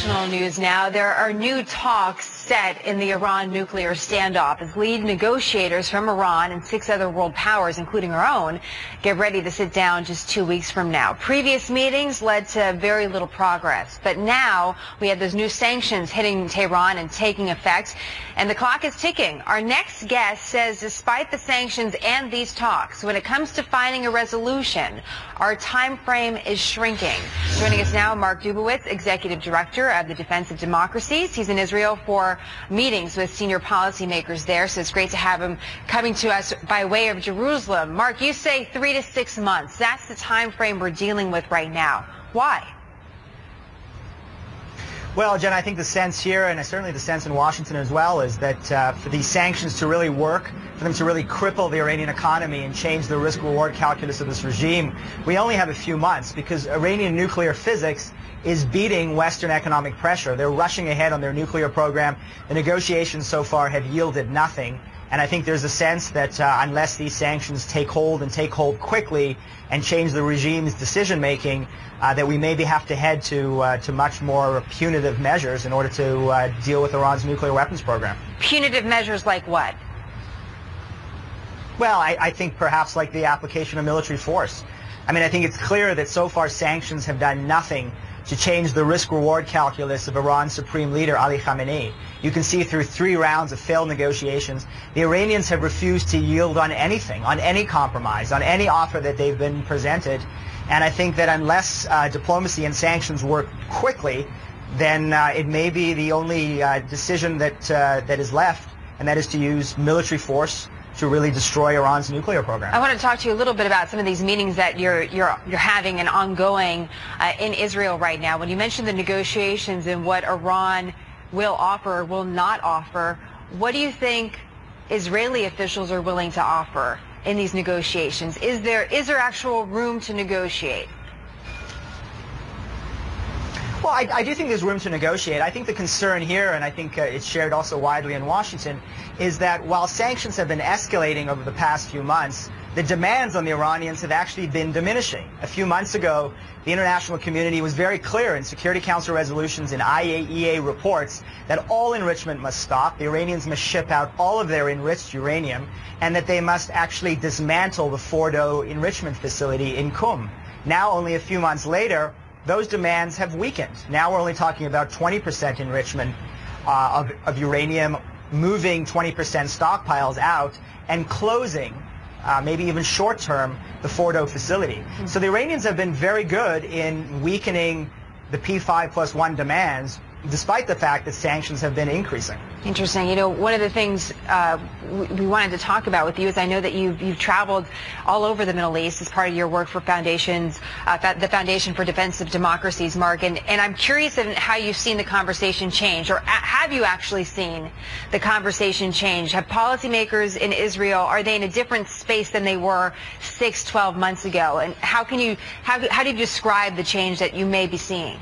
international news now. There are new talks set in the Iran nuclear standoff as lead negotiators from Iran and 6 other world powers, including our own, get ready to sit down just 2 weeks from now. Previous meetings led to very little progress, but now we have those new sanctions hitting Tehran and taking effect, and the clock is ticking. Our next guest says despite the sanctions and these talks, when it comes to finding a resolution, our time frame is shrinking. Joining us now, Mark Dubowitz, Executive Director of the Defense of Democracies. He's in Israel for meetings with senior policymakers there, so it's great to have him coming to us by way of Jerusalem. Mark, you say 3 to 6 months. That's the time frame we're dealing with right now. Why? Well, Jen, I think the sense here, and certainly the sense in Washington as well, is that for these sanctions to really work, for them to really cripple the Iranian economy and change the risk-reward calculus of this regime, we only have a few months because Iranian nuclear physics is beating Western economic pressure. They're rushing ahead on their nuclear program. The negotiations so far have yielded nothing. And I think there's a sense that unless these sanctions take hold and take hold quickly and change the regime's decision-making, that we maybe have to head to much more punitive measures in order to deal with Iran's nuclear weapons program. Punitive measures like what? Well, I think perhaps like the application of military force. I mean, I think it's clear that so far sanctions have done nothing to change the risk-reward calculus of Iran's supreme leader, Ali Khamenei. You can see through 3 rounds of failed negotiations, the Iranians have refused to yield on anything, on any compromise, on any offer that they've been presented. And I think that unless diplomacy and sanctions work quickly, then it may be the only decision that is left, and that is to use military force to really destroy Iran's nuclear program. I want to talk to you a little bit about some of these meetings that you're having and ongoing in Israel right now. When you mentioned the negotiations and what Iran will offer or will not offer, what do you think Israeli officials are willing to offer in these negotiations? Is there actual room to negotiate? Well, I do think there's room to negotiate. I think the concern here, and I think it's shared also widely in Washington, is that while sanctions have been escalating over the past few months, the demands on the Iranians have actually been diminishing. A few months ago, the international community was very clear in Security Council resolutions and IAEA reports that all enrichment must stop, the Iranians must ship out all of their enriched uranium, and that they must actually dismantle the Fordo enrichment facility in Qum. Now, only a few months later, those demands have weakened. Now we're only talking about 20% enrichment of uranium, moving 20% stockpiles out, and closing, maybe even short-term, the Fordo facility. So the Iranians have been very good in weakening the P5+1 demands, despite the fact that sanctions have been increasing. Interesting. You know, one of the things we wanted to talk about with you is I know that you've traveled all over the Middle East as part of your work for foundations, the Foundation for Defense of Democracies, Mark, and I'm curious in how you've seen the conversation change, or have you actually seen the conversation change? Have policymakers in Israel, are they in a different space than they were 6, 12 months ago? And how do you describe the change that you may be seeing?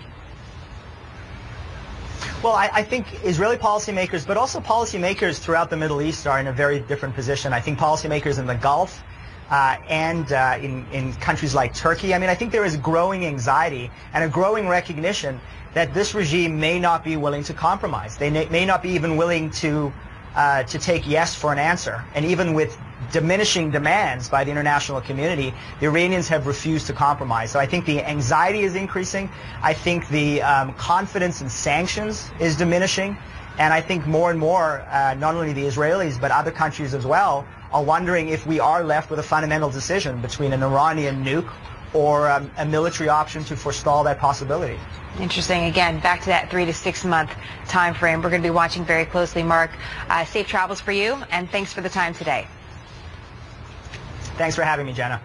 Well, I think Israeli policymakers, but also policymakers throughout the Middle East are in a very different position. I think policymakers in the Gulf and in countries like Turkey, I mean, I think there is growing anxiety and a growing recognition that this regime may not be willing to compromise. They may not be even willing to take yes for an answer. And even with diminishing demands by the international community, the Iranians have refused to compromise. So I think the anxiety is increasing. I think the confidence in sanctions is diminishing. And I think more and more, not only the Israelis, but other countries as well, are wondering if we are left with a fundamental decision between an Iranian nuke or a military option to forestall that possibility. Interesting. Again, back to that 3 to 6 month time frame. We're going to be watching very closely, Mark. Safe travels for you, and thanks for the time today. Thanks for having me, Jenna.